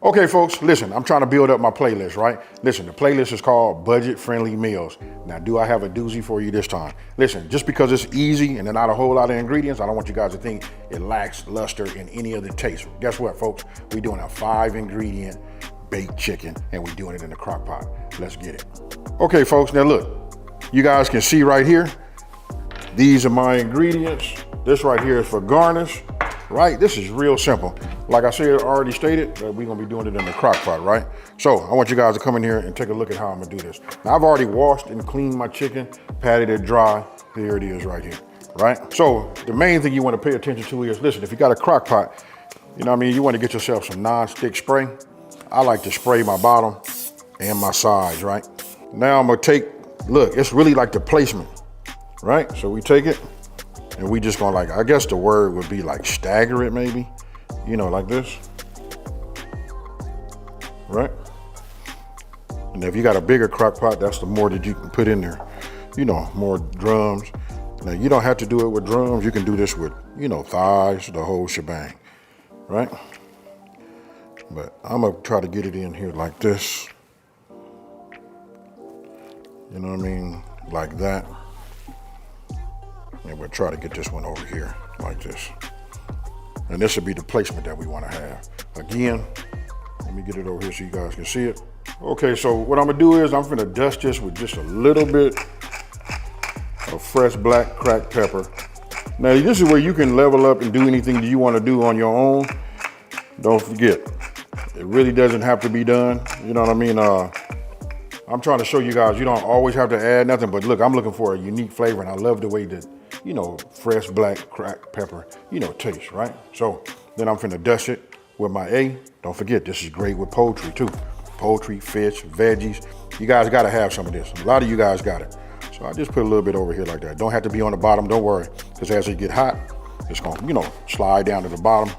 Okay, folks, listen, I'm trying to build up my playlist, right? Listen, the playlist is called Budget Friendly Meals. Now, do I have a doozy for you this time? Listen, just because it's easy and there's not a whole lot of ingredients, I don't want you guys to think it lacks luster in any other taste. Guess what, folks? We're doing a 5-ingredient baked chicken and we're doing it in the crock pot. Let's get it. Okay, folks, now look, you guys can see right here, these are my ingredients. This right here is for garnish, right? This is real simple. Like I said, already stated, that we're gonna be doing it in the crock pot, right? So I want you guys to come in here and take a look at how I'm gonna do this. Now I've already washed and cleaned my chicken, patted it dry. Here it is right here, right? So the main thing you wanna pay attention to is, listen, if you got a crock pot, you know what I mean? You wanna get yourself some non-stick spray. I like to spray my bottom and my sides, right? Now I'm gonna take, look, it's really like the placement, right? So we take it and we just gonna, like, I guess the word would be like stagger it maybe, you know, like this, right? And if you got a bigger crock pot, that's the more that you can put in there, you know, more drums. Now you don't have to do it with drums. You can do this with, you know, thighs, the whole shebang, right? But I'm gonna try to get it in here like this. You know what I mean? Like that. And we'll try to get this one over here like this. And this will be the placement that we want to have. Again, let me get it over here so you guys can see it. Okay, so what I'm gonna do is I'm gonna dust this with just a little bit of fresh black cracked pepper. Now this is where you can level up and do anything that you want to do on your own. Don't forget, it really doesn't have to be done. You know what I mean? I'm trying to show you guys, you don't always have to add nothing, but look, I'm looking for a unique flavor and I love the way that, you know, fresh black cracked pepper, you know, tastes, right? So then I'm finna dust it with my A. Don't forget, this is great with poultry too. Poultry, fish, veggies. You guys gotta have some of this. A lot of you guys got it. So I just put a little bit over here like that. Don't have to be on the bottom, don't worry. Because as it get hot, it's gonna, you know, slide down to the bottom,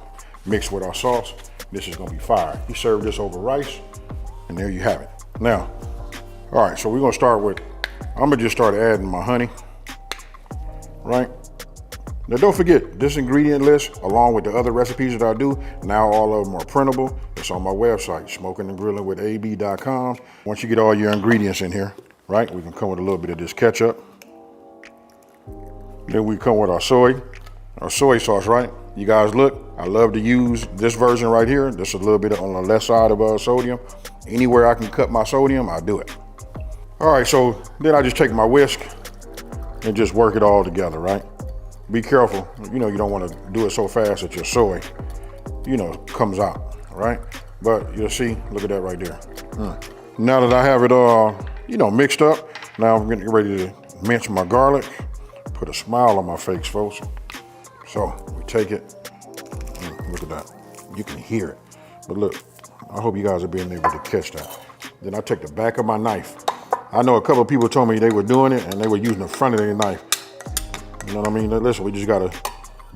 mix with our sauce. This is gonna be fire. You serve this over rice, and there you have it. Now, all right, so we're gonna start with, I'm gonna just start adding my honey, right? Now don't forget, this ingredient list, along with the other recipes that I do, now all of them are printable. It's on my website, smokingrillin.com. Once you get all your ingredients in here, right, we can come with a little bit of this ketchup. Then we come with our soy sauce, right? You guys look, I love to use this version right here. This is a little bit on the left side of sodium. Anywhere I can cut my sodium, I do it. All right, so then I just take my whisk and just work it all together, right? Be careful, you know, you don't want to do it so fast that your soy, you know, comes out, right? But you'll see, look at that right there. Now that I have it all, you know, mixed up, now I'm getting ready to mince my garlic, put a smile on my face, folks. So we take it, look at that, you can hear it. But look, I hope you guys are being able to catch that. Then I take the back of my knife. I know a couple of people told me they were doing it and they were using the front of their knife. You know what I mean? Listen, we just gotta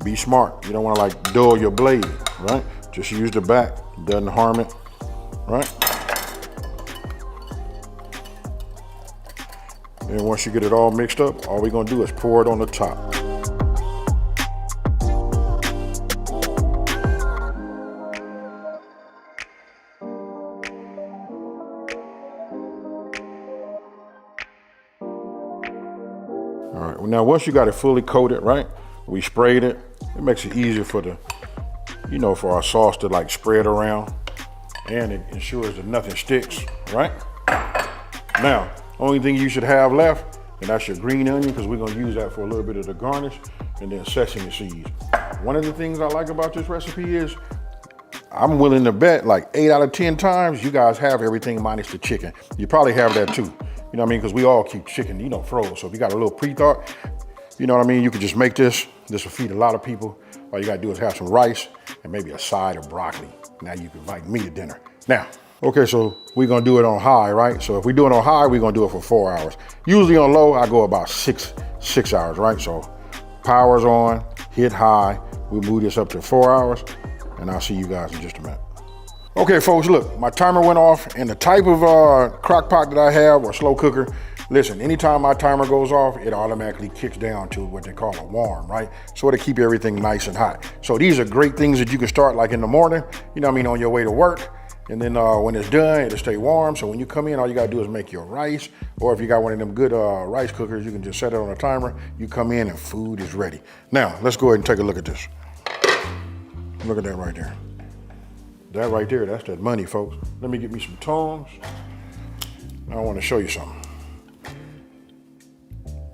be smart. You don't wanna like dull your blade, right? Just use the back, doesn't harm it, right? And once you get it all mixed up, all we're gonna do is pour it on the top. All right, now once you got it fully coated, right? We sprayed it. It makes it easier for the, you know, for our sauce to like spread around, and it ensures that nothing sticks, right? Now, only thing you should have left, and that's your green onion, because we're gonna use that for a little bit of the garnish, and then sesame seeds. One of the things I like about this recipe is, I'm willing to bet like 8 out of 10 times you guys have everything minus the chicken. You probably have that too. You know what I mean? Because we all keep chicken, you know, frozen. So if you got a little pre-thought, you know what I mean? You can just make this. This will feed a lot of people. All you gotta do is have some rice and maybe a side of broccoli. Now you can invite me to dinner. Now, okay, so we're gonna do it on high, right? So if we do it on high, we're gonna do it for 4 hours. Usually on low, I go about six hours, right? So power's on, hit high. We move this up to 4 hours, and I'll see you guys in just a minute. Okay, folks, look, my timer went off, and the type of crock pot that I have, or slow cooker, listen, anytime my timer goes off, it automatically kicks down to what they call a warm, right? So it'll keep everything nice and hot. So these are great things that you can start like in the morning, you know what I mean, on your way to work, And then when it's done, it'll stay warm. So when you come in, all you gotta do is make your rice. Or if you got one of them good rice cookers, you can just set it on a timer. You come in and food is ready. Now, let's go ahead and take a look at this. Look at that right there. That right there, that's that money, folks. Let me get me some tongs. Now I wanna show you something.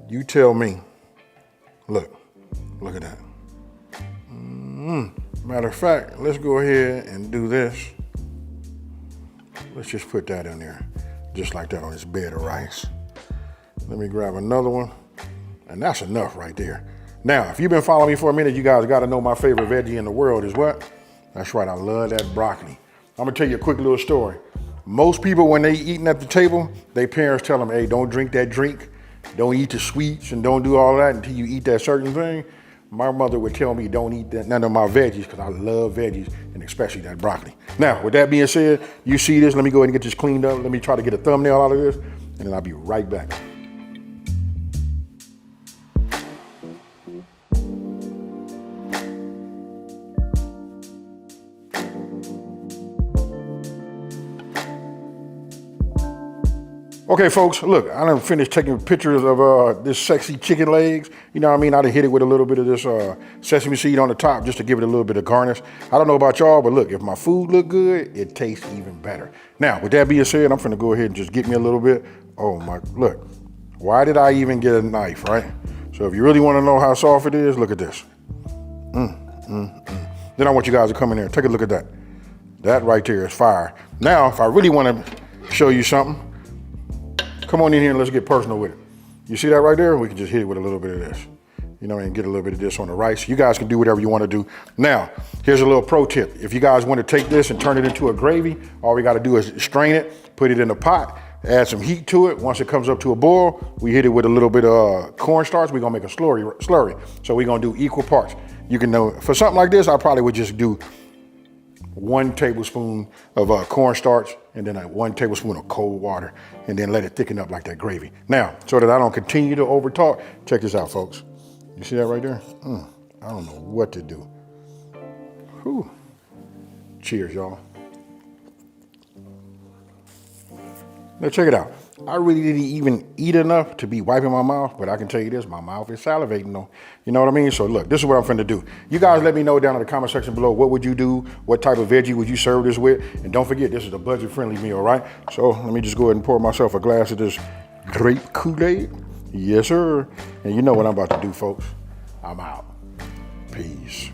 You tell me, look at that. Matter of fact, let's go ahead and do this. Let's just put that in there, just like that on this bed of rice. Let me grab another one, and that's enough right there. Now, if you've been following me for a minute, you guys gotta know my favorite veggie in the world is what? That's right, I love that broccoli. I'm gonna tell you a quick little story. Most people, when they eating at the table, their parents tell them, hey, don't drink that drink, don't eat the sweets, and don't do all that until you eat that certain thing. My mother would tell me don't eat none of my veggies because I love veggies, and especially that broccoli. Now, with that being said, you see this, let me go ahead and get this cleaned up. Let me try to get a thumbnail out of this, and then I'll be right back. Okay, folks, look, I done finished taking pictures of this sexy chicken legs. You know what I mean? I done hit it with a little bit of this sesame seed on the top just to give it a little bit of garnish. I don't know about y'all, but look, if my food look good, it tastes even better. Now, with that being said, I'm finna go ahead and just get me a little bit. Oh my, look, why did I even get a knife, right? So if you really wanna know how soft it is, look at this. Then I want you guys to come in there and take a look at that. That right there is fire. Now, if I really wanna show you something, come on in here and let's get personal with it. You see that right there? We can just hit it with a little bit of this. You know, and get a little bit of this on the rice. You guys can do whatever you want to do. Now, here's a little pro tip. If you guys want to take this and turn it into a gravy, all we got to do is strain it, put it in a pot, add some heat to it. Once it comes up to a boil, we hit it with a little bit of cornstarch. We're going to make a slurry. So we're going to do equal parts. You can know, for something like this, I probably would just do 1 tablespoon of cornstarch and then 1 tablespoon of cold water and then let it thicken up like that gravy. Now, so that I don't continue to over talk, check this out, folks. You see that right there? I don't know what to do. Whew. Cheers, y'all. Now check it out. I really didn't even eat enough to be wiping my mouth, but I can tell you this, my mouth is salivating though. You know what I mean? So look, this is what I'm finna do. You guys let me know down in the comment section below, what would you do? What type of veggie would you serve this with? And don't forget, this is a budget-friendly meal, right? So let me just go ahead and pour myself a glass of this grape Kool-Aid. Yes, sir. And you know what I'm about to do, folks. I'm out. Peace.